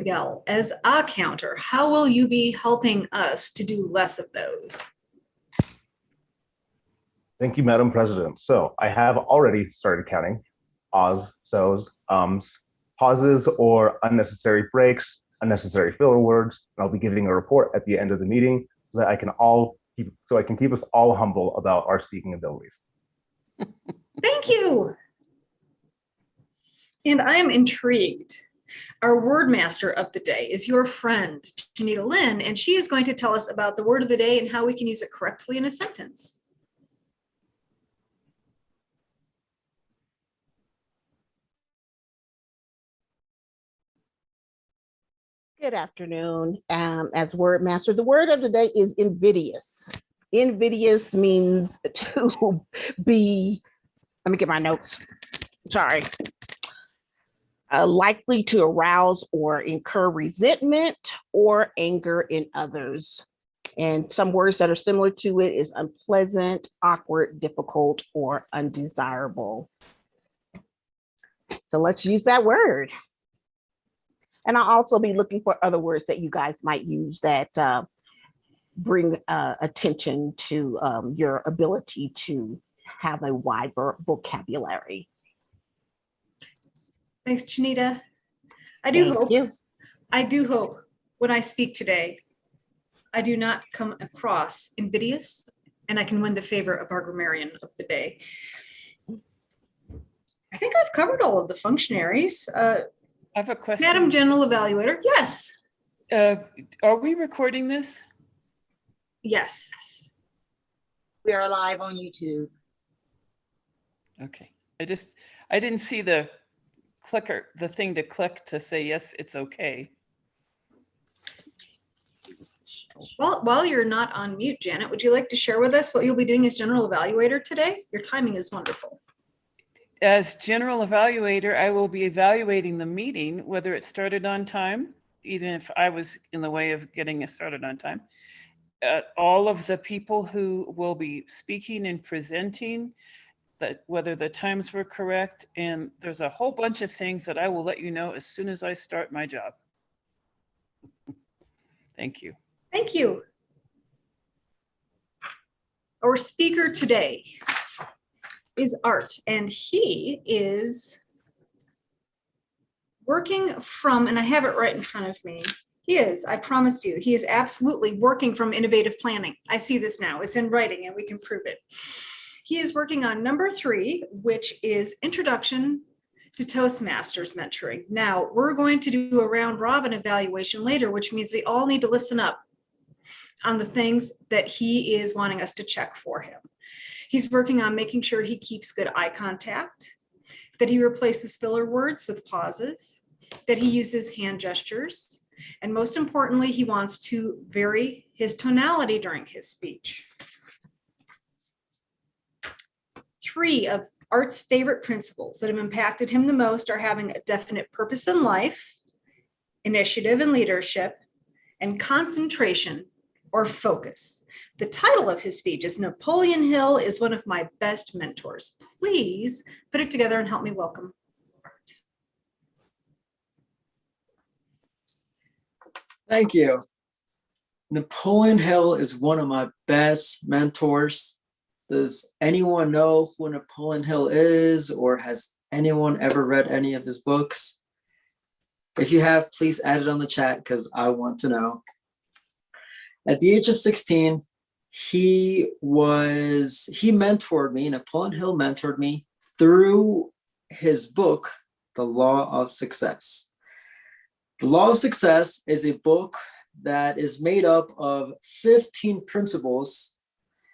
Miguel, as a counter, how will you be helping us to do less of those? Thank you, Madam President. So I have already started counting ahs, so's, pauses or unnecessary breaks, unnecessary filler words. And I'll be giving a report at the end of the meeting so that I can keep us all humble about our speaking abilities. Thank you. And I am intrigued. Our word master of the day is your friend, Janita Lynn, and she is going to tell us about the word of the day and how we can use it correctly in a sentence. Good afternoon. As word master, the word of the day is invidious. Invidious means to be, let me get my notes. Sorry. Likely to arouse or incur resentment or anger in others. And some words that are similar to it is unpleasant, awkward, difficult, or undesirable. So let's use that word. And I'll also be looking for other words that you guys might use that bring attention to your ability to have a wide vocabulary. Thanks, Janita. I do hope when I speak today, I do not come across invidious and I can win the favor of our grammarian of the day. I think I've covered all of the functionaries. I have a question. Madam General Evaluator, yes. Are we recording this? Yes. We are live on YouTube. Okay. I didn't see the clicker, the thing to click to say, yes, it's okay. Well, while you're not on mute, Janet, would you like to share with us what you'll be doing as General Evaluator today? Your timing is wonderful. As General Evaluator, I will be evaluating the meeting, whether it started on time, even if I was in the way of getting it started on time. All of the people who will be speaking and presenting, that whether the times were correct, and there's a whole bunch of things that I will let you know as soon as I start my job. Thank you. Thank you. Our speaker today is Art, and he is working from, and I have it right in front of me. I promise you, he is absolutely working from innovative planning. I see this now, it's in writing and we can prove it. He is working on number 3, which is Introduction to Toastmasters mentoring. Now, we're going to do a round robin evaluation later, which means we all need to listen up on the things that he is wanting us to check for him. He's working on making sure he keeps good eye contact, that he replaces filler words with pauses, that he uses hand gestures, and most importantly, he wants to vary his tonality during his speech. 3 of Art's favorite principles that have impacted him the most are having a definite purpose in life, initiative and leadership, and concentration or focus. The title of his speech is Napoleon Hill is one of my best mentors. Please put it together and help me welcome Art. Thank you. Napoleon Hill is one of my best mentors. Does anyone know who Napoleon Hill is, or has anyone ever read any of his books? If you have, please add it on the chat because I want to know. At the age of 16, he mentored me, Napoleon Hill mentored me through his book, The Law of Success. The Law of Success is a book that is made up of 15 principles.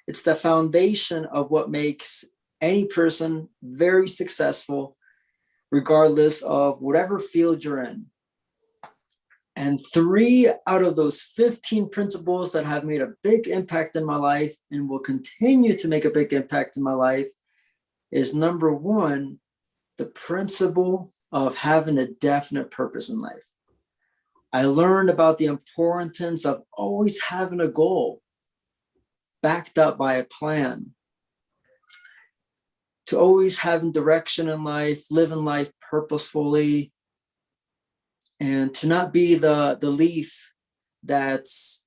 It's the foundation of what makes any person very successful, regardless of whatever field you're in. And 3 out of those 15 principles that have made a big impact in my life and will continue to make a big impact in my life is number 1, the principle of having a definite purpose in life. I learned about the importance of always having a goal backed up by a plan, to always having direction in life, living life purposefully, and to not be the leaf that's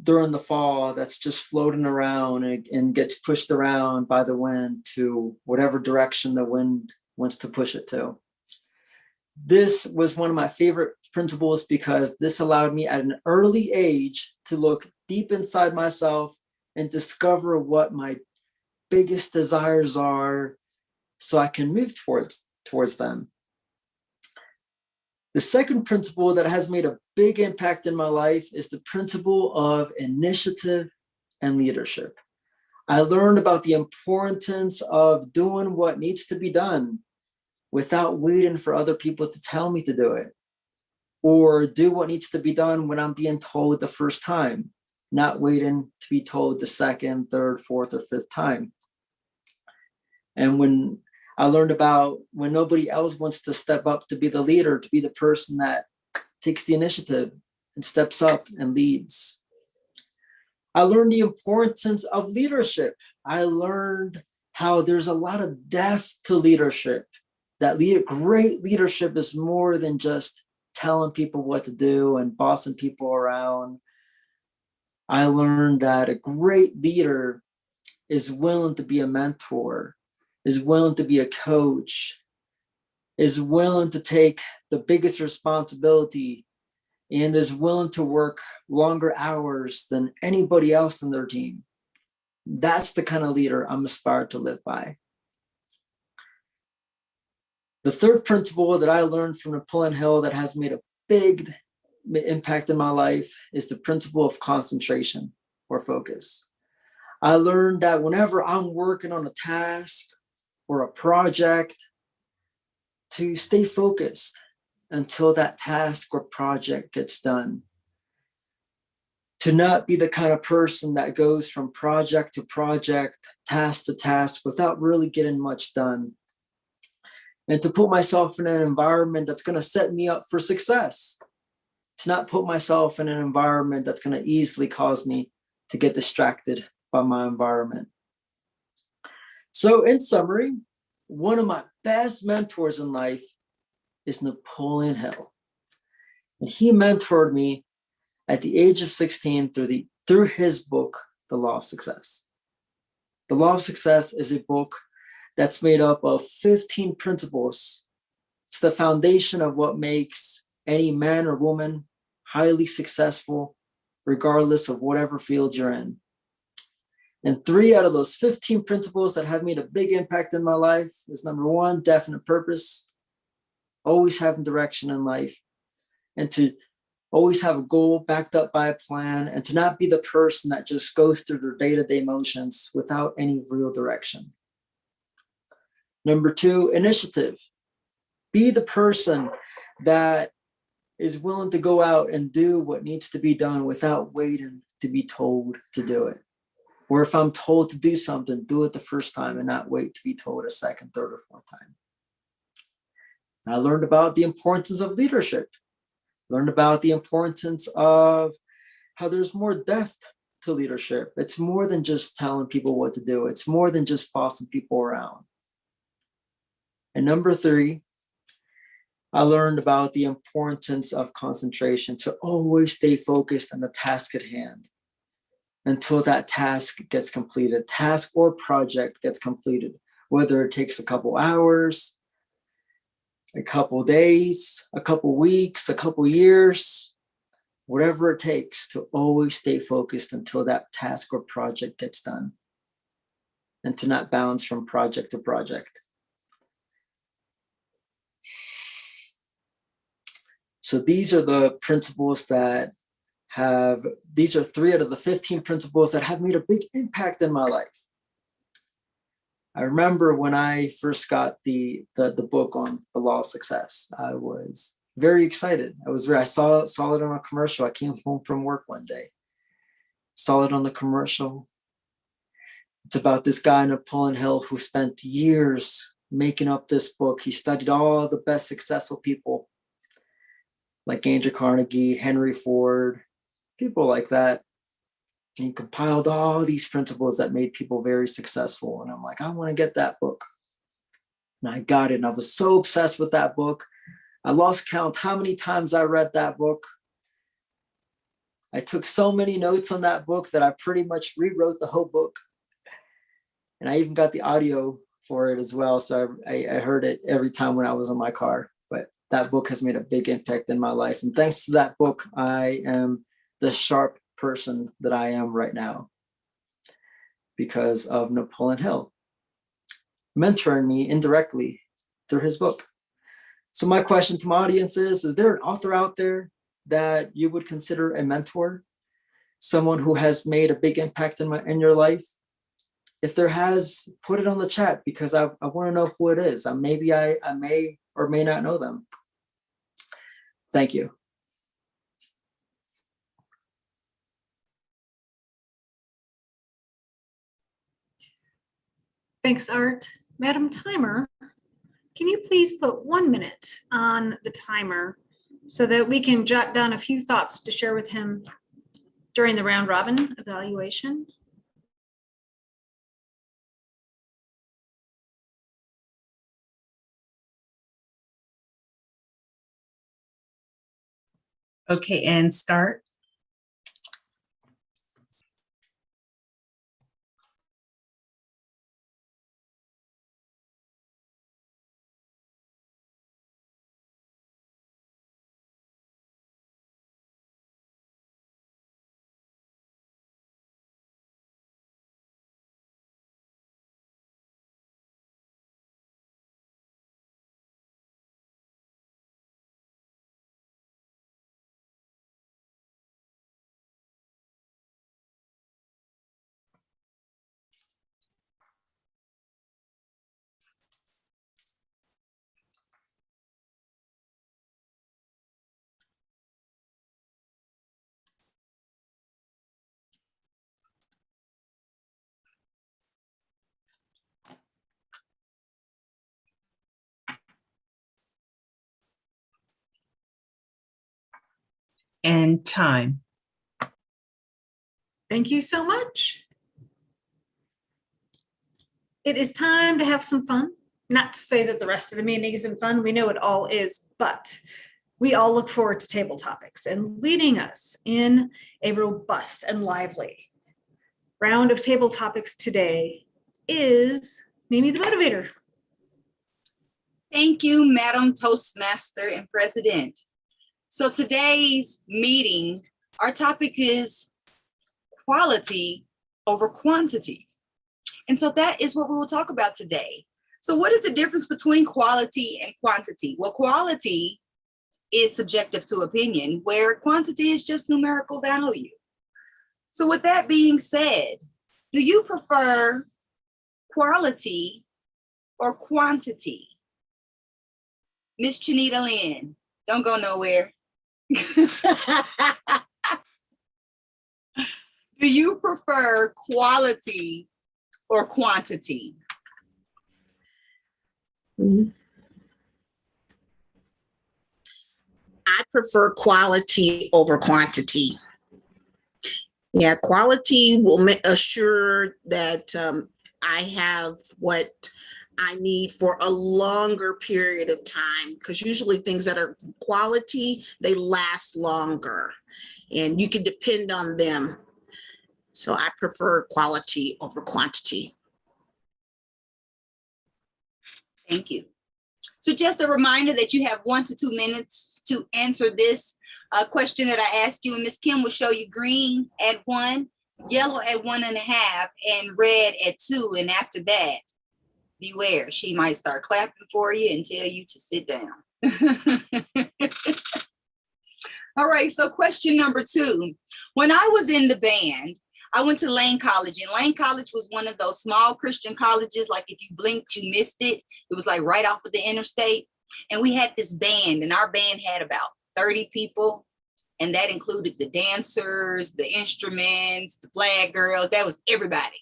during the fall that's just floating around and gets pushed around by the wind to whatever direction the wind wants to push it to. This was one of my favorite principles because this allowed me at an early age to look deep inside myself and discover what my biggest desires are so I can move towards them. The second principle that has made a big impact in my life is the principle of initiative and leadership. I learned about the importance of doing what needs to be done without waiting for other people to tell me to do it, or do what needs to be done when I'm being told the first time, not waiting to be told the second, third, fourth, or fifth time. And when I learned about when nobody else wants to step up to be the leader, to be the person that takes the initiative and steps up and leads. I learned the importance of leadership. I learned how there's a lot of depth to leadership. That great leadership is more than just telling people what to do and bossing people around. I learned that a great leader is willing to be a mentor, is willing to be a coach, is willing to take the biggest responsibility, and is willing to work longer hours than anybody else in their team. That's the kind of leader I'm inspired to live by. The third principle that I learned from Napoleon Hill that has made a big impact in my life is the principle of concentration or focus. I learned that whenever I'm working on a task or a project, to stay focused until that task or project gets done. To not be the kind of person that goes from project to project, task to task without really getting much done. And to put myself in an environment that's going to set me up for success. To not put myself in an environment that's going to easily cause me to get distracted by my environment. So in summary, one of my best mentors in life is Napoleon Hill. And he mentored me at the age of 16 through his book, The Law of Success. The Law of Success is a book that's made up of 15 principles. It's the foundation of what makes any man or woman highly successful, regardless of whatever field you're in. And 3 out of those 15 principles that have made a big impact in my life is number 1, definite purpose, always having direction in life, and to always have a goal backed up by a plan, and to not be the person that just goes through their day-to-day motions without any real direction. Number 2, initiative. Be the person that is willing to go out and do what needs to be done without waiting to be told to do it. Or if I'm told to do something, do it the first time and not wait to be told a second, third, or fourth time. I learned about the importance of leadership. Learned about the importance of how there's more depth to leadership. It's more than just telling people what to do. It's more than just bossing people around. And number 3, I learned about the importance of concentration, to always stay focused on the task at hand until that task gets completed, task or project gets completed, whether it takes a couple hours, a couple days, a couple weeks, a couple years, whatever it takes, to always stay focused until that task or project gets done, and to not bounce from project to project. So these are the principles these are 3 out of the 15 principles that have made a big impact in my life. I remember when I first got the book on the Law of Success, I was very excited. I saw it on a commercial. I came home from work one day, saw it on the commercial. It's about this guy, Napoleon Hill, who spent years making up this book. He studied all the best successful people, like Andrew Carnegie, Henry Ford, people like that. And he compiled all these principles that made people very successful. And I'm like, I want to get that book. And I got it. And I was so obsessed with that book. I lost count how many times I read that book. I took so many notes on that book that I pretty much rewrote the whole book. And I even got the audio for it as well. So I heard it every time when I was in my car. But that book has made a big impact in my life. And thanks to that book, I am the sharp person that I am right now because of Napoleon Hill mentoring me indirectly through his book. So my question to my audience is there an author out there that you would consider a mentor? Someone who has made a big impact in your life? If there has, put it on the chat because I want to know who it is. Maybe I may or may not know them. Thank you. Thanks, Art. Madam Timer, can you please put 1 minute on the timer so that we can jot down a few thoughts to share with him during the round robin evaluation? Okay, and start. And time. Thank you so much. It is time to have some fun. Not to say that the rest of the meeting isn't fun. We know it all is, but we all look forward to table topics, and leading us in a robust and lively round of table topics today is Mimi the Motivator. Thank you, Madam Toastmaster and President. So today's meeting, our topic is quality over quantity. And so that is what we will talk about today. So what is the difference between quality and quantity? Well, quality is subjective to opinion, where quantity is just numerical value. So with that being said, do you prefer quality or quantity? Miss Chanita Lynn, don't go nowhere. Do you prefer quality or quantity? I prefer quality over quantity. Yeah, quality will assure that I have what I need for a longer period of time, because usually things that are quality, they last longer and you can depend on them. So I prefer quality over quantity. Thank you. So just a reminder that you have 1 to 2 minutes to answer this question that I asked you, and Ms. Kim will show you green at 1, yellow at 1.5, and red at 2. And after that, beware, she might start clapping for you and tell you to sit down. All right, so question number 2. When I was in the band, I went to Lane College, and Lane College was one of those small Christian colleges. Like if you blinked, you missed it. It was like right off of the interstate. And we had this band, and our band had about 30 people. And that included the dancers, the instruments, the flag girls. That was everybody.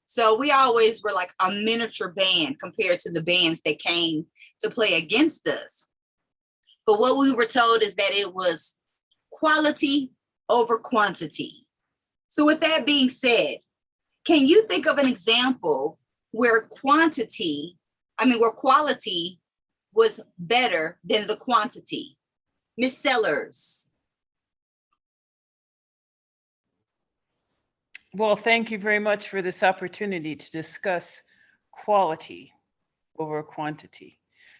So we always were like a miniature band compared to the bands that came to play against us. But what we were told is that it was quality over quantity. So with that being said, can you think of an example where quality was better than the quantity? Miss Sellers. Well, thank you very much for this opportunity to discuss quality over quantity.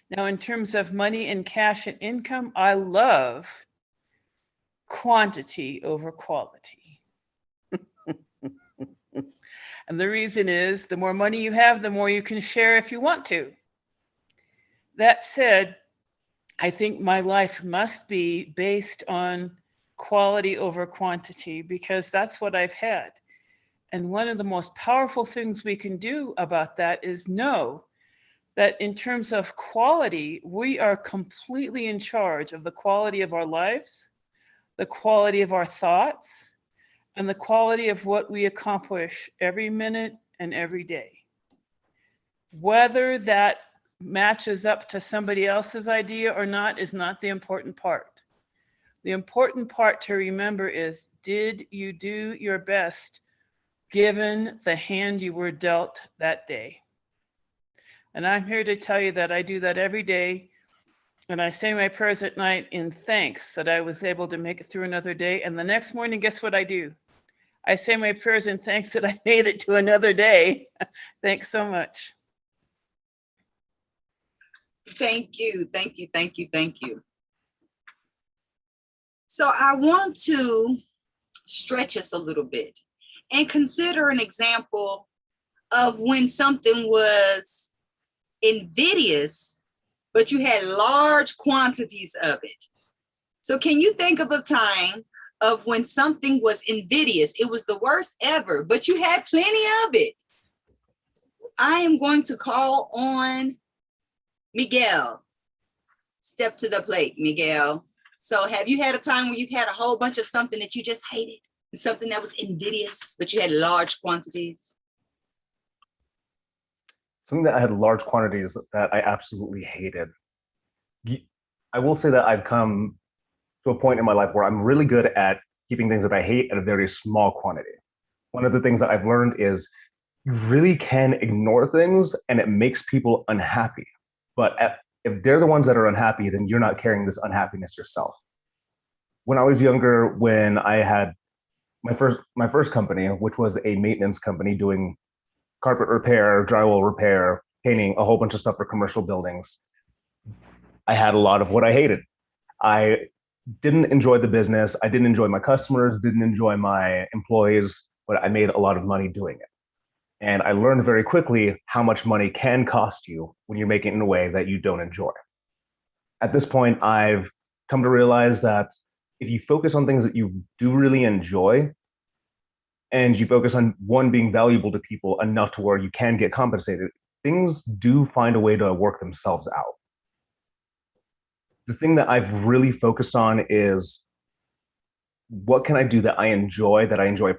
Now, in terms of money and cash and income, I love quantity over quality. And the reason is the more money you have, the more you can share if you want to. That said, I think my life must be based on quality over quantity because that's what I've had. And one of the most powerful things we can do about that is know that in terms of quality, we are completely in charge of the quality of our lives, the quality of our thoughts, and the quality of what we accomplish every minute and every day. Whether that matches up to somebody else's idea or not is not the important part. The important part to remember is, did you do your best given the hand you were dealt that day? And I'm here to tell you that I do that every day. And I say my prayers at night in thanks that I was able to make it through another day. And the next morning, guess what I do? I say my prayers in thanks that I made it to another day. Thanks so much. Thank you, thank you, thank you, thank you. So I want to stretch us a little bit and consider an example of when something was invidious, but you had large quantities of it. So can you think of a time of when something was invidious? It was the worst ever, but you had plenty of it. I am going to call on Miguel. Step to the plate, Miguel. So have you had a time where you've had a whole bunch of something that you just hated, something that was invidious, but you had large quantities? Something that I had large quantities that I absolutely hated. I will say that I've come to a point in my life where I'm really good at keeping things that I hate at a very small quantity. One of the things that I've learned is you really can ignore things and it makes people unhappy. But if they're the ones that are unhappy, then you're not carrying this unhappiness yourself. When I was younger, when I had my first company, which was a maintenance company doing carpet repair, drywall repair, painting, a whole bunch of stuff for commercial buildings, I had a lot of what I hated. I didn't enjoy the business. I didn't enjoy my customers, didn't enjoy my employees, but I made a lot of money doing it. And I learned very quickly how much money can cost you when you're making it in a way that you don't enjoy. At this point, I've come to realize that if you focus on things that you do really enjoy, and you focus on one being valuable to people enough to where you can get compensated, things do find a way to work themselves out. The thing that I've really focused on is what can I do that I enjoy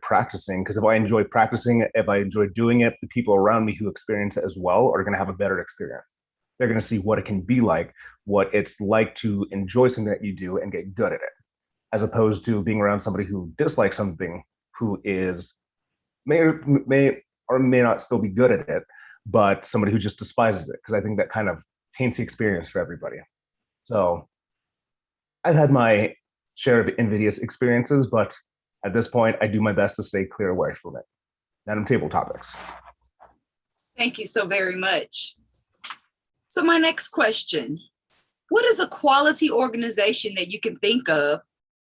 practicing? Because if I enjoy practicing, if I enjoy doing it, the people around me who experience it as well are going to have a better experience. They're going to see what it can be like, what it's like to enjoy something that you do and get good at it, as opposed to being around somebody who dislikes something, who is may or may not still be good at it, but somebody who just despises it, because I think that kind of taints the experience for everybody. So I've had my share of invidious experiences, but at this point, I do my best to stay clear away from it. Madam Table Topics. Thank you so very much. So my next question, what is a quality organization that you can think of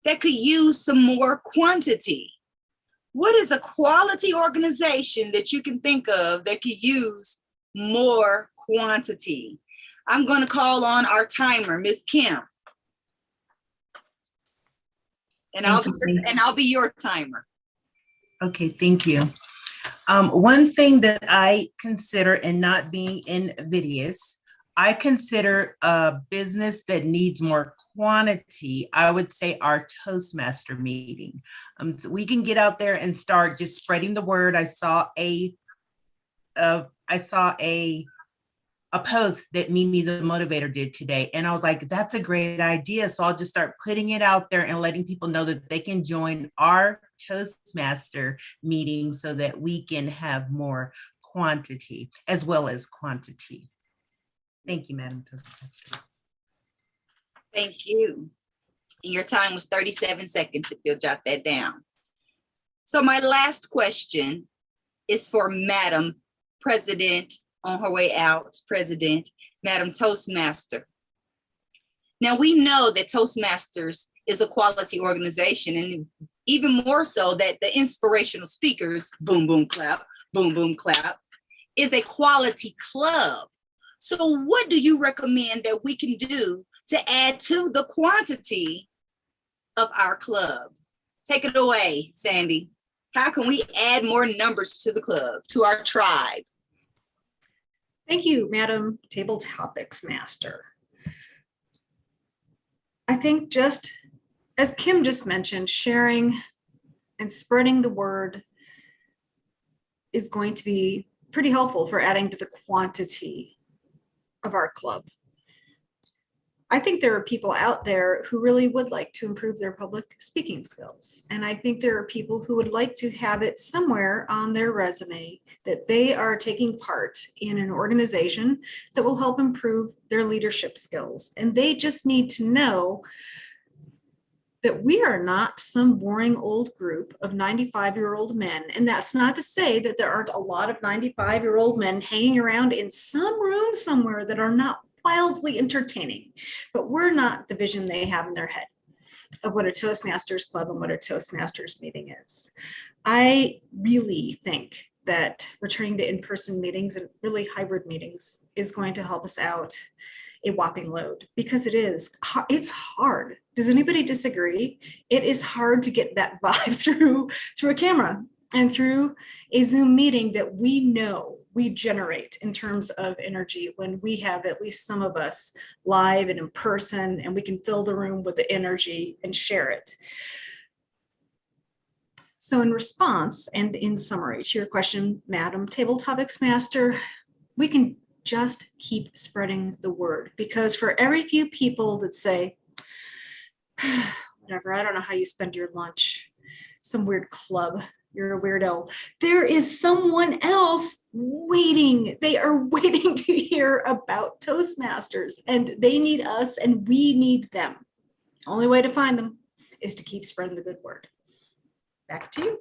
that could use some more quantity? What is a quality organization that you can think of that could use more quantity? I'm going to call on our timer, Miss Kim. And I'll be your timer. Okay, thank you. One thing that I consider, and not being invidious, I consider a business that needs more quantity. I would say our Toastmaster meeting. So we can get out there and start just spreading the word. I saw a post that Mimi the Motivator did today, and I was like, that's a great idea. So I'll just start putting it out there and letting people know that they can join our Toastmaster meeting so that we can have more quantity as well as quantity. Thank you, Madam Toastmaster. Thank you. And your time was 37 seconds, if you'll jot that down. So my last question is for Madam President, on her way out, President, Madam Toastmaster. Now we know that Toastmasters is a quality organization, and even more so that the inspirational speakers, boom, boom, clap, is a quality club. So what do you recommend that we can do to add to the quantity of our club? Take it away, Sandy. How can we add more numbers to the club, to our tribe? Thank you, Madam Table Topics Master. I think just as Kim just mentioned, sharing and spreading the word is going to be pretty helpful for adding to the quantity of our club. I think there are people out there who really would like to improve their public speaking skills. And I think there are people who would like to have it somewhere on their resume that they are taking part in an organization that will help improve their leadership skills. And they just need to know that we are not some boring old group of 95-year-old men. And that's not to say that there aren't a lot of 95-year-old men hanging around in some room somewhere that are not wildly entertaining, but we're not the vision they have in their head of what a Toastmasters club and what a Toastmasters meeting is. I really think that returning to in-person meetings and really hybrid meetings is going to help us out a whopping load, because it's hard. Does anybody disagree? It is hard to get that vibe through a camera and through a Zoom meeting that we know we generate in terms of energy when we have at least some of us live and in person, and we can fill the room with the energy and share it. So in response and in summary to your question, Madam Table Topics Master, we can just keep spreading the word, because for every few people that say, whatever, I don't know how you spend your lunch, some weird club, you're a weirdo, there is someone else waiting. They are waiting to hear about Toastmasters, and they need us and we need them. Only way to find them is to keep spreading the good word. Back to you.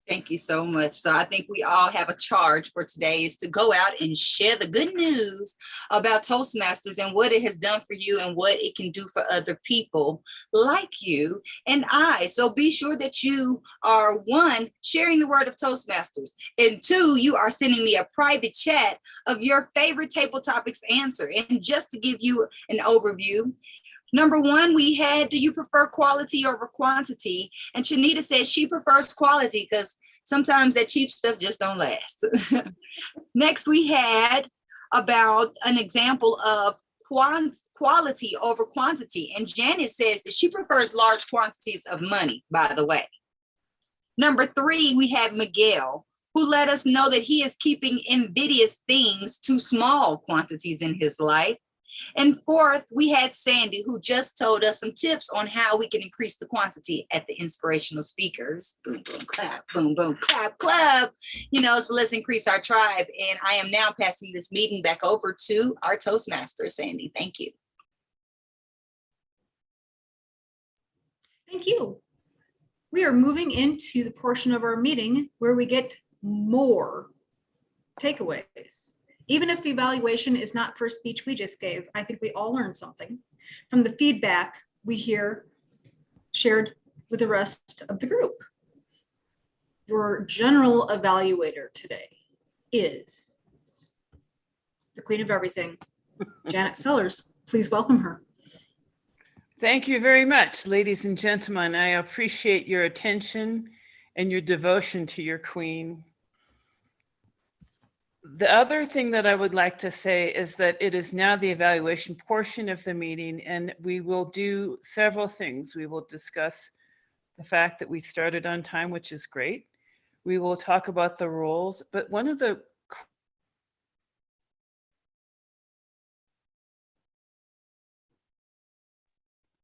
Thank you so much. So I think we all have a charge for today, is to go out and share the good news about Toastmasters and what it has done for you and what it can do for other people like you and I. So be sure that you are, one, sharing the word of Toastmasters, and two, you are sending me a private chat of your favorite table topics answer. And just to give you an overview, number one, we had, do you prefer quality over quantity? And Shanita says she prefers quality because sometimes that cheap stuff just don't last. Next, we had about an example of quality over quantity. And Janet says that she prefers large quantities of money, by the way. Number three, we had Miguel, who let us know that he is keeping invidious things to small quantities in his life. And fourth, we had Sandy, who just told us some tips on how we can increase the quantity at the Inspirational Speakers. Boom, boom, clap, boom, boom, clap, club. You know, so let's increase our tribe. And I am now passing this meeting back over to our Toastmaster, Sandy. Thank you. Thank you. We are moving into the portion of our meeting where we get more takeaways. Even if the evaluation is not for a speech we just gave, I think we all learned something from the feedback we hear shared with the rest of the group. Your general evaluator today is the queen of everything, Janet Sellers. Please welcome her. Thank you very much, ladies and gentlemen. I appreciate your attention and your devotion to your queen. The other thing that I would like to say is that it is now the evaluation portion of the meeting, and we will do several things. We will discuss the fact that we started on time, which is great. We will talk about the rules, but one of the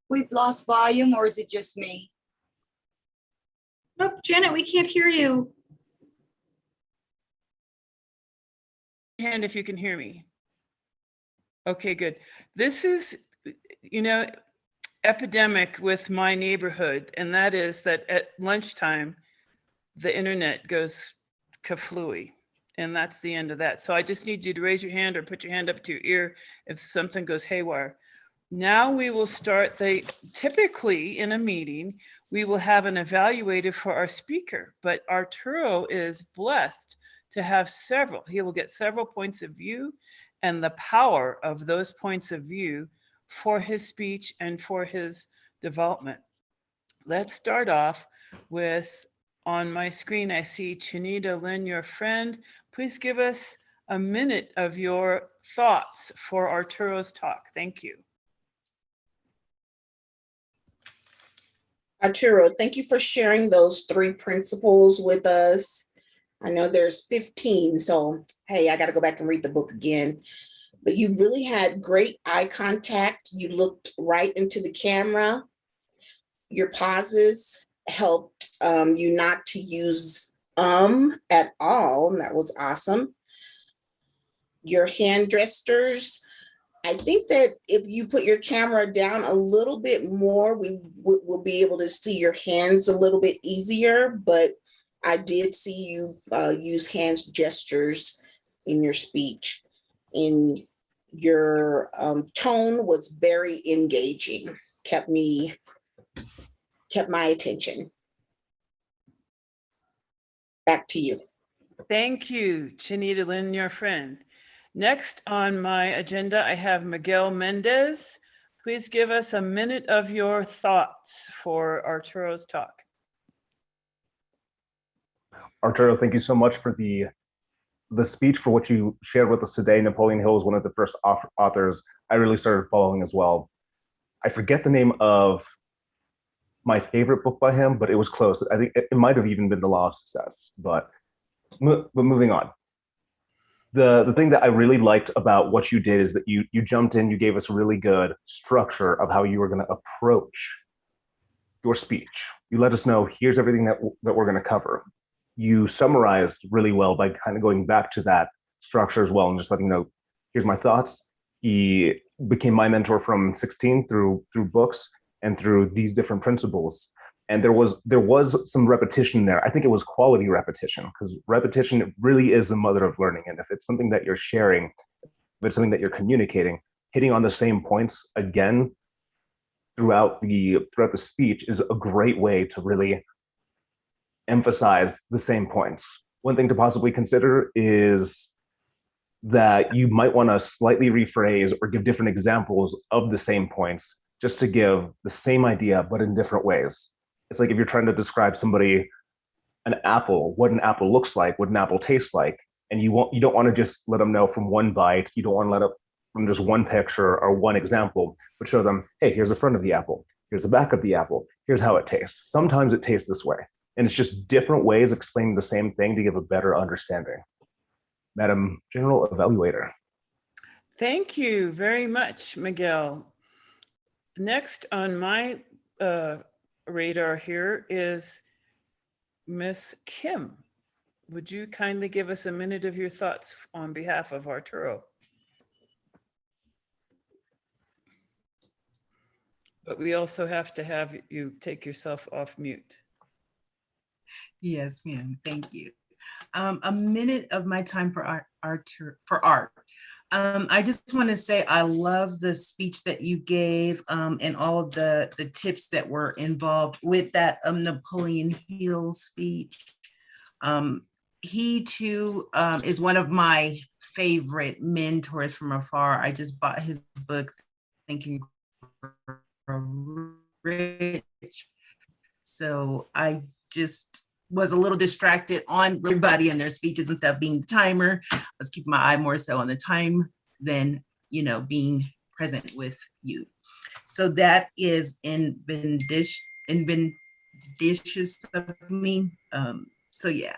We've lost volume, or is it just me? Nope, Janet, we can't hear you. hand if you can hear me. Okay, good. This is, you know, epidemic with my neighborhood, and that is that at lunchtime, the internet goes kaflooey, and that's the end of that. So I just need you to raise your hand or put your hand up to your ear if something goes haywire. Now we will start typically in a meeting, we will have an evaluator for our speaker, but Arturo is blessed to have several. He will get several points of view and the power of those points of view for his speech and for his development. Let's start off with, on my screen, I see Chinita Lynn, your friend. Please give us a minute of your thoughts for Arturo's talk. Thank you. Arturo, thank you for sharing those 3 principles with us. I know there's 15, so hey, I got to go back and read the book again. But you really had great eye contact. You looked right into the camera. Your pauses helped you not to use at all. And that was awesome. Your hand gestures, I think that if you put your camera down a little bit more, we will be able to see your hands a little bit easier, but I did see you use hand gestures in your speech. And your tone was very engaging, kept my attention. Back to you. Thank you, Chinita Lynn, your friend. Next on my agenda, I have Miguel Mendez. Please give us a minute of your thoughts for Arturo's talk. Arturo, thank you so much for the speech, for what you shared with us today. Napoleon Hill is one of the first authors I really started following as well. I forget the name of my favorite book by him, but it was close. I think it might have even been The Law of Success, but moving on. The thing that I really liked about what you did is that you jumped in, you gave us a really good structure of how you were going to approach your speech. You let us know, here's everything that we're going to cover. You summarized really well by kind of going back to that structure as well and just letting know, here's my thoughts. He became my mentor from 16 through books and through these different principles. And there was some repetition there. I think it was quality repetition, because repetition really is the mother of learning. And if it's something that you're sharing, if it's something that you're communicating, hitting on the same points again throughout the speech is a great way to really emphasize the same points. One thing to possibly consider is that you might want to slightly rephrase or give different examples of the same points, just to give the same idea, but in different ways. It's like if you're trying to describe somebody an apple, what an apple looks like, what an apple tastes like, and you don't want to just let them know from one bite. You don't want to let up from just one picture or one example, but show them, hey, here's the front of the apple, here's the back of the apple, here's how it tastes. Sometimes it tastes this way, and it's just different ways explaining the same thing to give a better understanding. Madam General Evaluator. Thank you very much, Miguel. Next on my radar here is Miss Kim. Would you kindly give us a minute of your thoughts on behalf of Arturo? But we also have to have you take yourself off mute. Yes, ma'am. Thank you. A minute of my time for art. I just want to say I love the speech that you gave and all of the tips that were involved with that Napoleon Hill speech. He too is one of my favorite mentors from afar. I just bought his book, Think and Grow Rich. So I just was a little distracted on everybody and their speeches and stuff, being the timer. I was keeping my eye more so on the time than, being present with you. So that is invendicious of me. So yeah,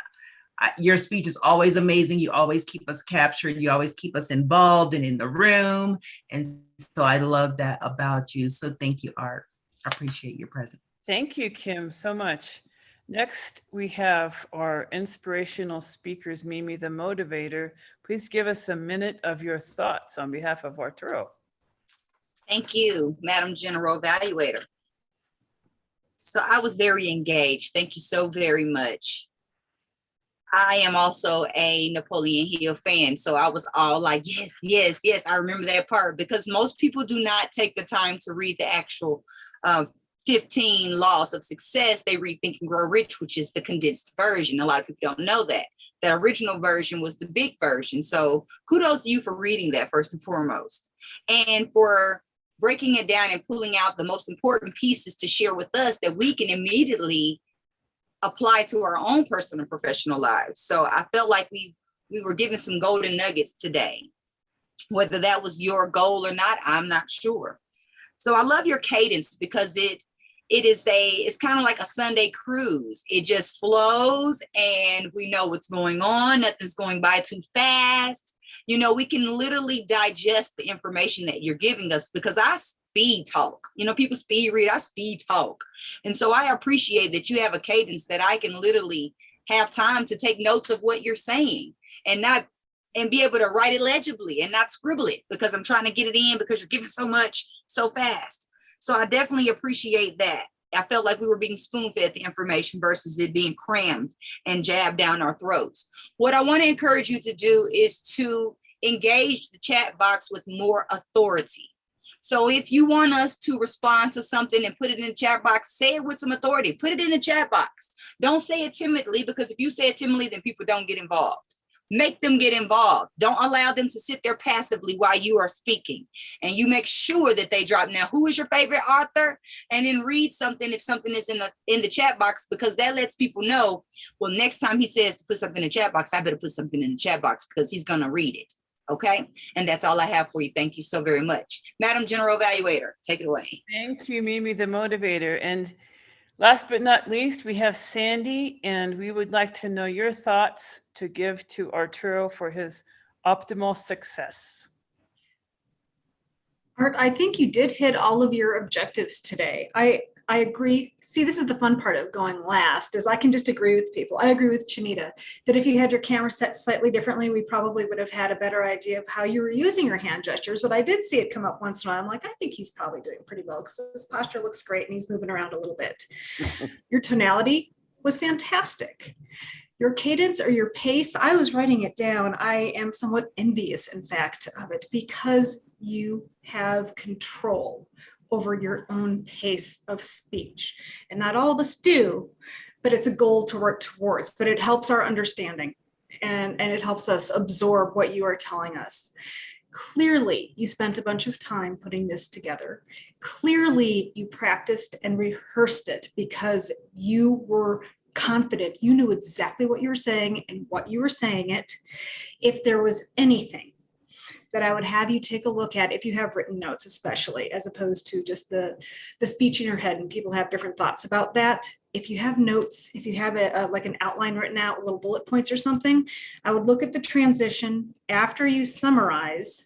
your speech is always amazing. You always keep us captured. You always keep us involved and in the room. And so I love that about you. So thank you, Art. I appreciate your presence. Thank you, Kim, so much. Next, we have our inspirational speakers, Mimi the Motivator. Please give us a minute of your thoughts on behalf of Arturo. Thank you, Madam General Evaluator. So I was very engaged. Thank you so very much. I am also a Napoleon Hill fan, so I was all like, yes, yes, yes. I remember that part because most people do not take the time to read the actual 15 laws of success. They read Think and Grow Rich, which is the condensed version. A lot of people don't know that. The original version was the big version. So kudos to you for reading that first and foremost, and for breaking it down and pulling out the most important pieces to share with us that we can immediately apply to our own personal and professional lives. So I felt like we were given some golden nuggets today. Whether that was your goal or not, I'm not sure. So I love your cadence because it's kind of like a Sunday cruise. It just flows and we know what's going on. Nothing's going by too fast. You know, we can literally digest the information that you're giving us because I speed talk. You know, people speed read, I speed talk. And so I appreciate that you have a cadence that I can literally have time to take notes of what you're saying and be able to write it legibly and not scribble it because I'm trying to get it in because you're giving so much so fast. So I definitely appreciate that. I felt like we were being spoon-fed the information versus it being crammed and jabbed down our throats. What I want to encourage you to do is to engage the chat box with more authority. So if you want us to respond to something and put it in the chat box, say it with some authority. Put it in the chat box. Don't say it timidly because if you say it timidly, then people don't get involved. Make them get involved. Don't allow them to sit there passively while you are speaking. And you make sure that they drop. Now, who is your favorite author? And then read something if something is in the chat box, because that lets people know, well, next time he says to put something in the chat box, I better put something in the chat box because he's going to read it. Okay. And that's all I have for you. Thank you so very much. Madam General Evaluator, take it away. Thank you, Mimi the Motivator. And last but not least, we have Sandy, and we would like to know your thoughts to give to Arturo for his optimal success. Art, I think you did hit all of your objectives today. I agree. See, this is the fun part of going last, is I can just agree with people. I agree with Chinita that if you had your camera set slightly differently, we probably would have had a better idea of how you were using your hand gestures. But I did see it come up once in a while. I'm like, I think he's probably doing pretty well because his posture looks great and he's moving around a little bit. Your tonality was fantastic. Your cadence or your pace, I was writing it down. I am somewhat envious, in fact, of it because you have control over your own pace of speech. And not all of us do, but it's a goal to work towards, but it helps our understanding and it helps us absorb what you are telling us. Clearly, you spent a bunch of time putting this together. Clearly, you practiced and rehearsed it because you were confident. You knew exactly what you were saying and what you were saying it. If there was anything that I would have you take a look at, if you have written notes, especially, as opposed to just the speech in your head and people have different thoughts about that. If you have notes, if you have like an outline written out, little bullet points or something, I would look at the transition after you summarize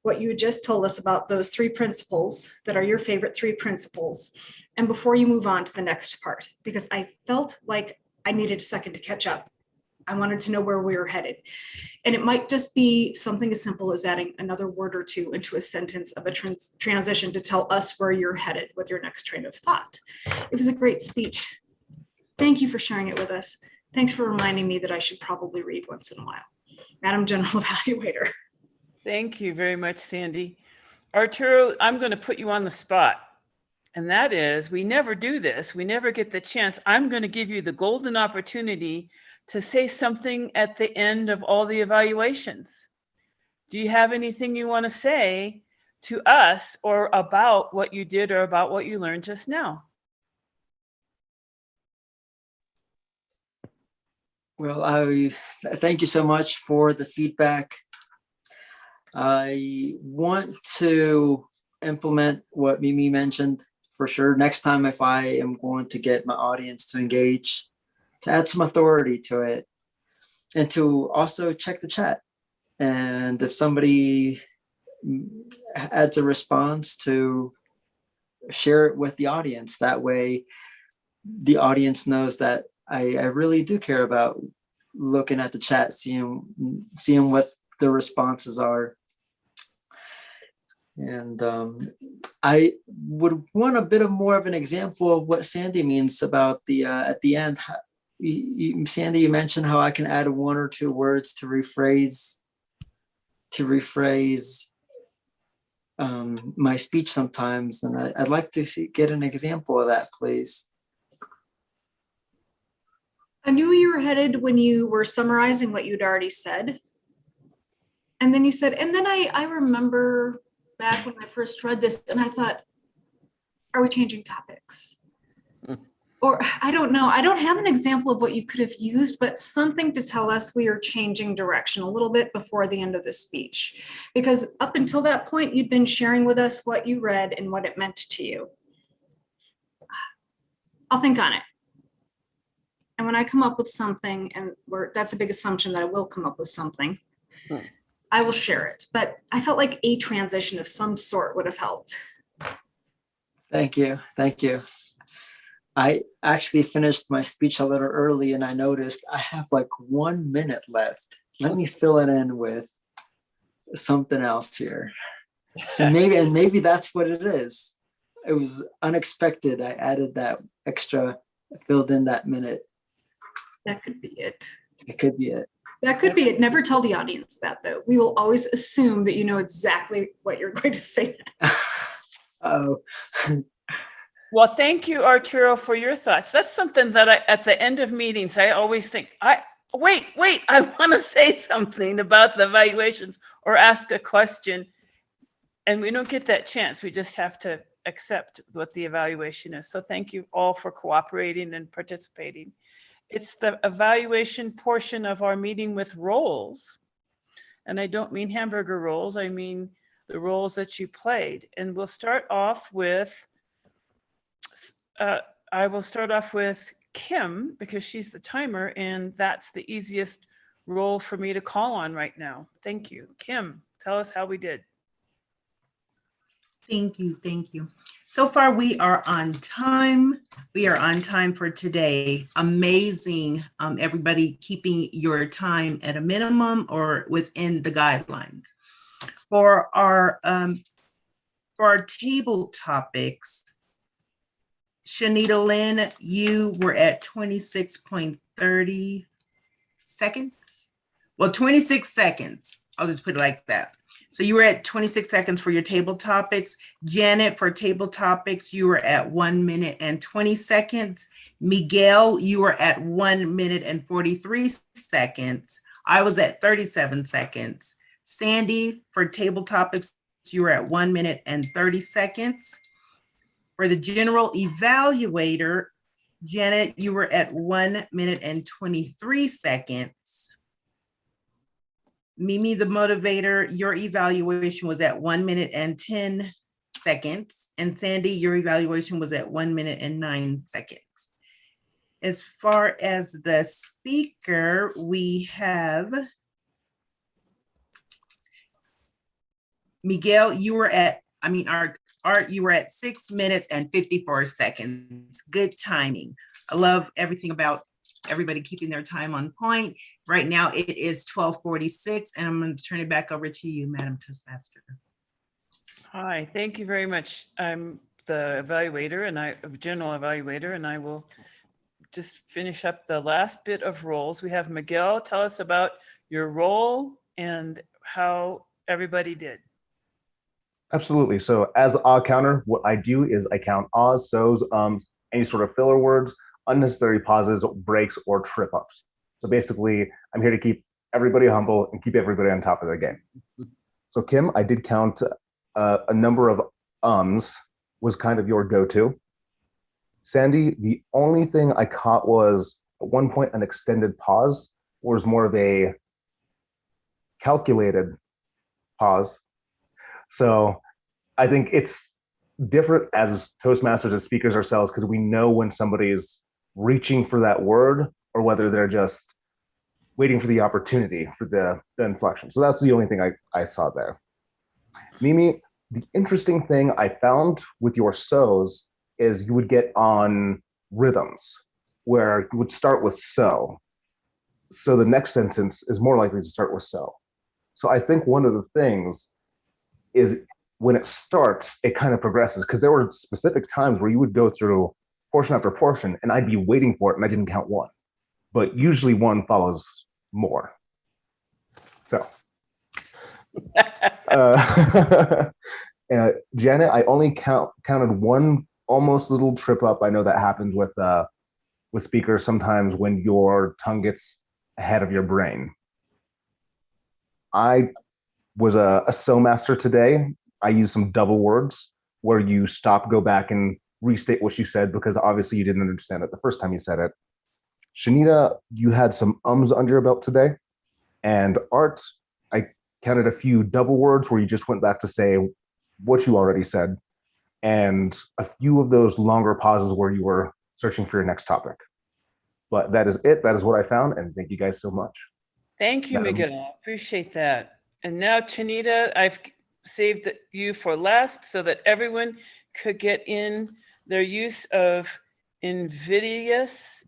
what you had just told us about those 3 principles that are your favorite 3 principles, and before you move on to the next part, because I felt like I needed a second to catch up. I wanted to know where we were headed. And it might just be something as simple as adding another word or 2 into a sentence of a transition to tell us where you're headed with your next train of thought. It was a great speech. Thank you for sharing it with us. Thanks for reminding me that I should probably read once in a while. Madam General Evaluator. Thank you very much, Sandy. Arturo, I'm going to put you on the spot. And that is, we never do this. We never get the chance. I'm going to give you the golden opportunity to say something at the end of all the evaluations. Do you have anything you want to say to us or about what you did or about what you learned just now? Well, I thank you so much for the feedback. I want to implement what Mimi mentioned for sure. Next time, if I am going to get my audience to engage, to add some authority to it, and to also check the chat. And if somebody adds a response, to share it with the audience. That way, the audience knows that I really do care about looking at the chat, seeing what the responses are. And I would want a bit of more of an example of what Sandy means about the at the end. Sandy, you mentioned how I can add 1 or 2 words to rephrase my speech sometimes, and I'd like to get an example of that, please. I knew you were headed when you were summarizing what you'd already said. And then you said, and then I remember back when I first read this and I thought, are we changing topics? Or I don't know. I don't have an example of what you could have used, but something to tell us we are changing direction a little bit before the end of the speech. Because up until that point, you'd been sharing with us what you read and what it meant to you. I'll think on it. And when I come up with something, and that's a big assumption that I will come up with something, I will share it. But I felt like a transition of some sort would have helped. Thank you. Thank you. I actually finished my speech a little early and I noticed I have like 1 minute left. Let me fill it in with something else here. So maybe that's what it is. It was unexpected. I added that extra, filled in that minute. That could be it. It could be it. That could be it. Never tell the audience that, though. We will always assume that you know exactly what you're going to say. Oh. Well, thank you, Arturo, for your thoughts. That's something that at the end of meetings, I always think, wait, I want to say something about the evaluations or ask a question. And we don't get that chance. We just have to accept what the evaluation is. So thank you all for cooperating and participating. It's the evaluation portion of our meeting with roles. And I don't mean hamburger rolls. I mean the roles that you played. And we'll start off with I will start off with Kim because she's the timer and that's the easiest role for me to call on right now. Thank you. Kim, tell us how we did. Thank you. Thank you. So far, we are on time. We are on time for today. Amazing. Everybody keeping your time at a minimum or within the guidelines. For our table topics, Shanita Lynn, you were at 26.30 seconds. Well, 26 seconds. I'll just put it like that. So you were at 26 seconds for your table topics. Janet, for table topics, you were at 1 minute and 20 seconds. Miguel, you were at 1 minute and 43 seconds. I was at 37 seconds. Sandy, for table topics, you were at 1 minute and 30 seconds. For the general evaluator, Janet, you were at 1 minute and 23 seconds. Mimi, the motivator, your evaluation was at 1 minute and 10 seconds. And Sandy, your evaluation was at 1 minute and 9 seconds. As far as the speaker, we have Miguel, you were at, Art, you were at 6 minutes and 54 seconds. Good timing. I love everything about everybody keeping their time on point. Right now it is 12:46 and I'm going to turn it back over to you, Madam Toastmaster. Hi, thank you very much. I'm the evaluator and general evaluator, and I will just finish up the last bit of roles. We have Miguel, tell us about your role and how everybody did. Absolutely. So as odd counter, what I do is I count ahs, so's, any sort of filler words, unnecessary pauses, breaks, or trip ups. So basically, I'm here to keep everybody humble and keep everybody on top of their game. So Kim, I did count a number of was kind of your go-to. Sandy, the only thing I caught was at one point an extended pause, or was more of a calculated pause. So I think it's different as Toastmasters, as speakers ourselves, because we know when somebody's reaching for that word or whether they're just waiting for the opportunity for the inflection. So that's the only thing I saw there. Mimi, the interesting thing I found with your so's is you would get on rhythms where it would start with so. So the next sentence is more likely to start with so. So I think one of the things is when it starts, it kind of progresses, because there were specific times where you would go through portion after portion and I'd be waiting for it and I didn't count one. But usually one follows more. So, Janet, I only counted one almost little trip up. I know that happens with speakers sometimes when your tongue gets ahead of your brain. I was a so master today. I used some double words where you stop, go back, and restate what you said, because obviously you didn't understand it the first time you said it. Shanita, you had some ums under your belt today. And Art, I counted a few double words where you just went back to say what you already said, and a few of those longer pauses where you were searching for your next topic. But that is it. That is what I found. And thank you guys so much. Thank you, Miguel. Appreciate that. And now, Chinita, I've saved you for last so that everyone could get in their use of invidious.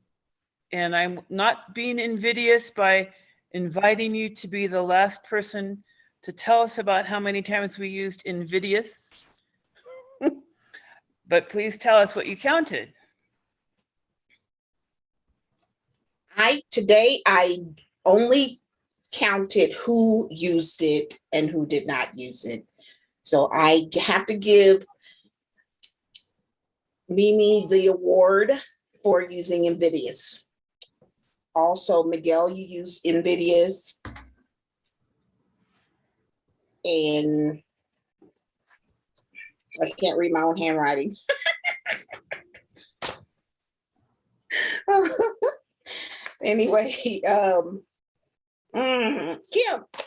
And I'm not being invidious by inviting you to be the last person to tell us about how many times we used invidious. But please tell us what you counted. Today I only counted who used it and who did not use it. So I have to give Mimi the award for using invidious. Also, Miguel, you used invidious. And I can't read my own handwriting. Anyway,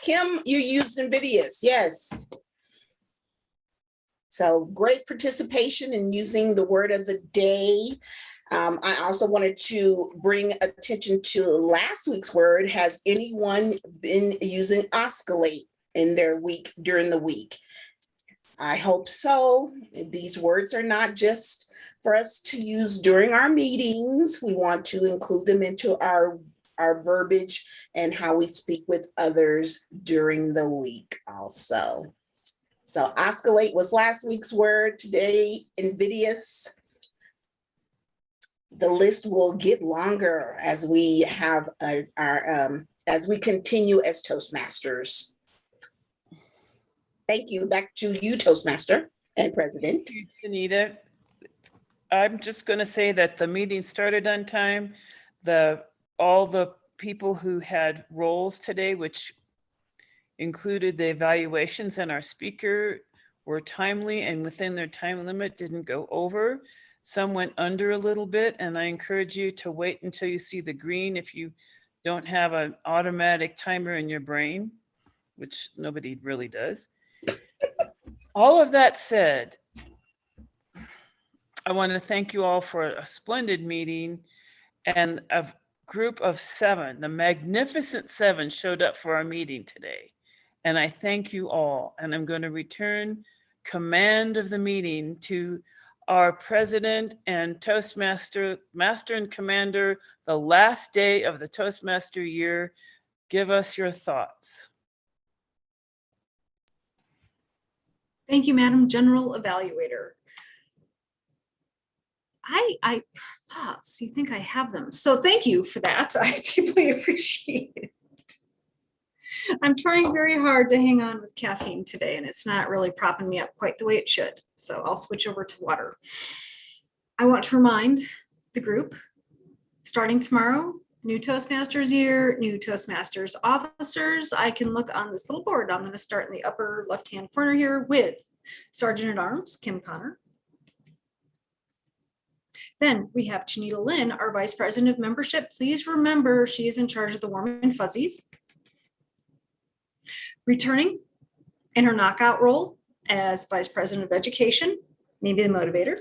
Kim, you used invidious, yes. So great participation in using the word of the day. I also wanted to bring attention to last week's word. Has anyone been using oscillate in their week during the week? I hope so. These words are not just for us to use during our meetings. We want to include them into our verbiage and how we speak with others during the week also. So oscillate was last week's word. Today, invidious. The list will get longer as we have as we continue as Toastmasters. Thank you. Back to you, Toastmaster and President. Thank you, Anita. I'm just going to say that the meeting started on time. All the people who had roles today, which included the evaluations and our speaker, were timely and within their time limit, didn't go over. Some went under a little bit, and I encourage you to wait until you see the green if you don't have an automatic timer in your brain, which nobody really does. All of that said, I want to thank you all for a splendid meeting, and a group of 7, the magnificent 7, showed up for our meeting today. And I thank you all. And I'm going to return command of the meeting to our president and Toastmaster, master and commander, the last day of the Toastmaster year. Give us your thoughts. Thank you, Madam General Evaluator. I thoughts, you think I have them. So thank you for that. I deeply appreciate it. I'm trying very hard to hang on with caffeine today, and it's not really propping me up quite the way it should. So I'll switch over to water. I want to remind the group, starting tomorrow, new Toastmasters year, new Toastmasters officers. I can look on this little board. I'm going to start in the upper left-hand corner here with Sergeant-at-Arms Kim Connor. Then we have Chinita Lynn, our Vice President of Membership. Please remember she is in charge of the warm and fuzzies. Returning in her knockout role as Vice President of Education, maybe the motivator.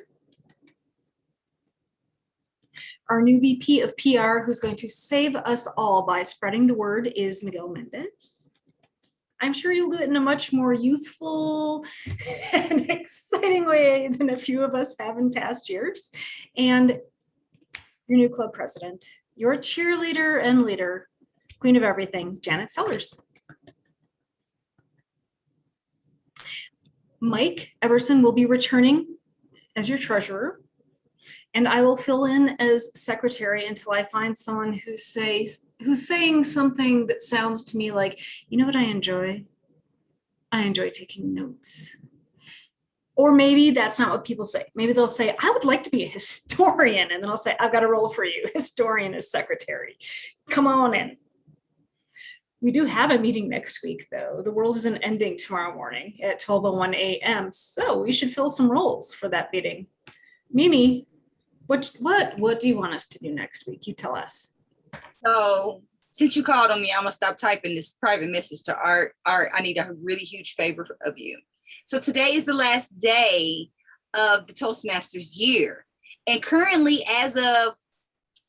Our new VP of PR, who's going to save us all by spreading the word, is Miguel Mendez. I'm sure you'll do it in a much more youthful and exciting way than a few of us have in past years. And your new club president, your cheerleader and leader, queen of everything, Janet Sellers. Mike Everson will be returning as your treasurer, and I will fill in as secretary until I find someone who's saying something that sounds to me like, you know what I enjoy? I enjoy taking notes. Or maybe that's not what people say. Maybe they'll say, I would like to be a historian. And then I'll say, I've got a role for you, historian as secretary. Come on in. We do have a meeting next week, though. The world isn't ending tomorrow morning at 12:01 a.m. So we should fill some roles for that meeting. Mimi, what do you want us to do next week? You tell us. So since you called on me, I'm gonna stop typing this private message to Art. Art, I need a really huge favor of you. So today is the last day of the Toastmasters year. And currently, as of,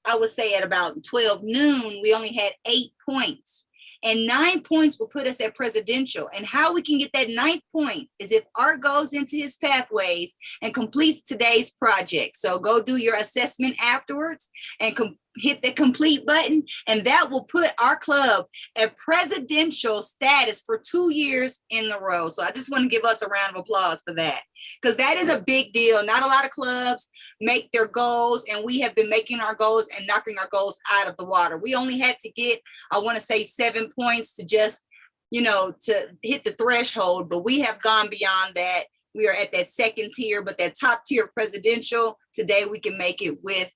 I would say at about 12 noon, we only had 8 points. And 9 points will put us at presidential. And how we can get that 9th point is if Art goes into his pathways and completes today's project. So go do your assessment afterwards and hit the complete button. And that will put our club at presidential status for 2 years in a row. So I just want to give us a round of applause for that, because that is a big deal. Not a lot of clubs make their goals, and we have been making our goals and knocking our goals out of the water. We only had to get, I want to say 7 points to just, to hit the threshold, but we have gone beyond that. We are at that second tier, but that top tier of presidential, today we can make it with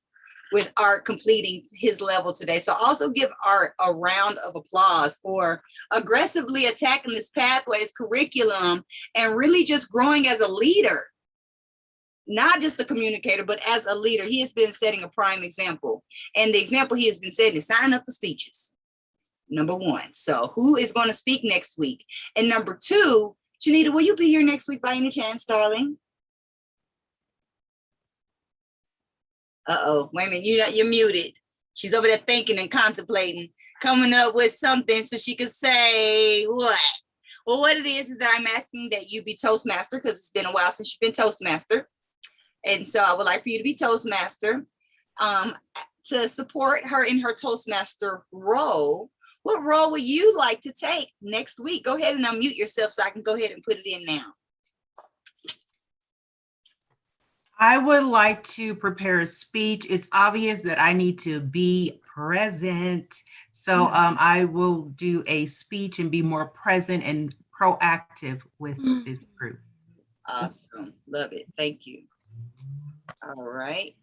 Art completing his level today. So also give Art a round of applause for aggressively attacking this pathways curriculum and really just growing as a leader. Not just a communicator, but as a leader. He has been setting a prime example. And the example he has been setting is sign up for speeches. Number 1. So who is going to speak next week? And number 2, Janita, will you be here next week by any chance, darling? Uh-oh, wait a minute, you're muted. She's over there thinking and contemplating, coming up with something so she could say what? Well, what it is that I'm asking that you be Toastmaster, because it's been a while since you've been Toastmaster. And so I would like for you to be Toastmaster. To support her in her Toastmaster role, what role would you like to take next week? Go ahead and unmute yourself so I can go ahead and put it in now. I would like to prepare a speech. It's obvious that I need to be present. So I will do a speech and be more present and proactive with this group. Awesome. Love it. Thank you. All right.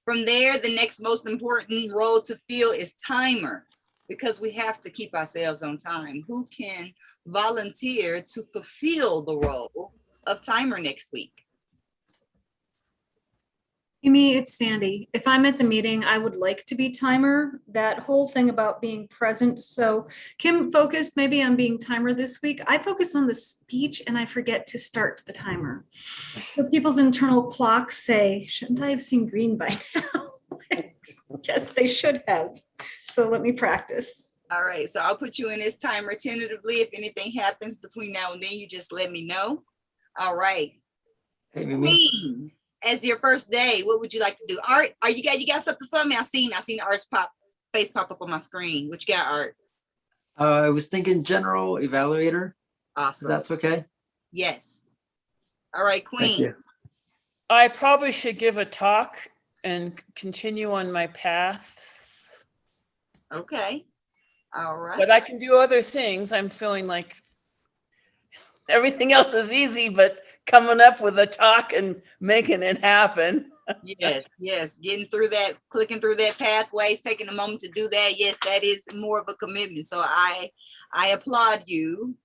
From there, the next most important role to fill is timer, because we have to keep ourselves on time. Who can volunteer to fulfill the role of timer next week? Amy, it's Sandy. If I'm at the meeting, I would like to be timer. That whole thing about being present. So Kim focused maybe on being timer this week. I focus on the speech and I forget to start the timer. So people's internal clocks say, shouldn't I have seen green by now? Yes, they should have. So let me practice. All right, so I'll put you in this timer tentatively. If anything happens between now and then, you just let me know. All right. Hey, Mimi. Queen, as your first day, what would you like to do? Art, you got something for me? I seen Art's face pop up on my screen. What you got, Art? I was thinking general evaluator. Awesome. That's okay. Yes. All right, Thank Queen. you. I probably should give a talk and continue on my path, Okay. All right. but I can do other things. I'm feeling like everything else is easy, but coming up with a talk and making it happen. Yes, getting through that, clicking through that pathways, taking a moment to do that. Yes, that is more of a commitment. So I applaud you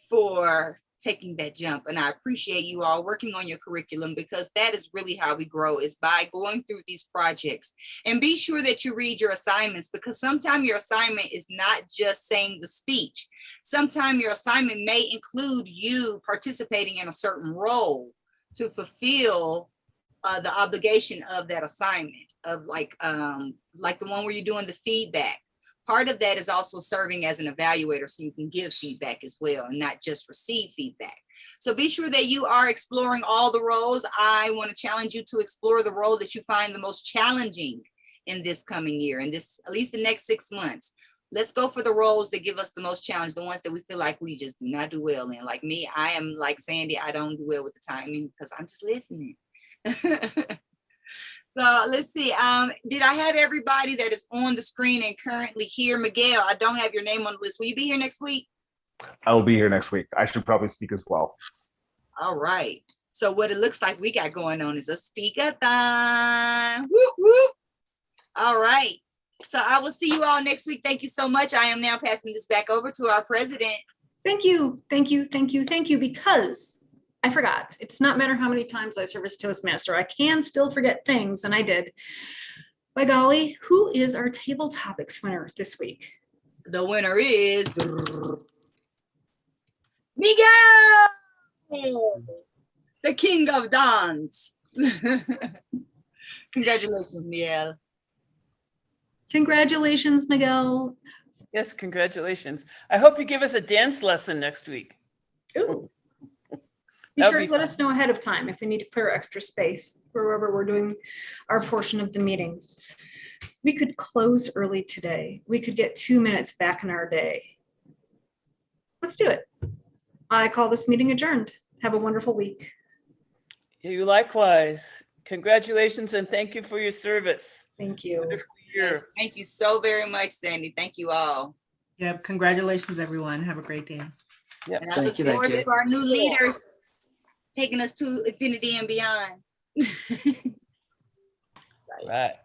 for taking that jump, and I appreciate you all working on your curriculum, because that is really how we grow, is by going through these projects. And be sure that you read your assignments, because sometimes your assignment is not just saying the speech. Sometimes your assignment may include you participating in a certain role to fulfill the obligation of that assignment, of like the one where you're doing the feedback. part of that is also serving as an evaluator so you can give feedback as well and not just receive feedback. So be sure that you are exploring all the roles. I want to challenge you to explore the role that you find the most challenging in this coming year, and this, at least the next 6 months. Let's go for the roles that give us the most challenge, the ones that we feel like we just do not do well in. Like me, I am like Sandy, I don't do well with the timing because I'm just listening. So let's see. Did I have everybody that is on the screen and currently here? Miguel, I don't have your name on the list. Will you be here next week? I will be here next week. I should probably speak as well. All right. So what it looks like we got going on is a speak-a-thon. Whoop, whoop. All right. So I will see you all next week. Thank you so much. I am now passing this back over to our president. Thank you, thank you, thank you, thank you, because I forgot. It's not matter how many times I serve as Toastmaster. I can still forget things, and I did. By golly, who is our table topics winner this week? The winner is Miguel, the king of dance. Congratulations, Miguel. Congratulations, Miguel. Yes, congratulations. I hope you give us a dance lesson next week. Ooh. Be That'd sure be to let fun. us know ahead of time if we need to clear extra space wherever we're doing our portion of the meeting. We could close early today. We could get 2 minutes back in our day. Let's do it. I call this meeting adjourned. Have a wonderful week. You likewise. Congratulations and thank you for your service. Thank you. Wonderful year. Yes, thank you so very much, Sandy. Thank you all. Yep, congratulations, everyone. Have a great day. Yep. And I Thank look you, thank forward you. to our new leaders taking us to infinity and beyond. Right.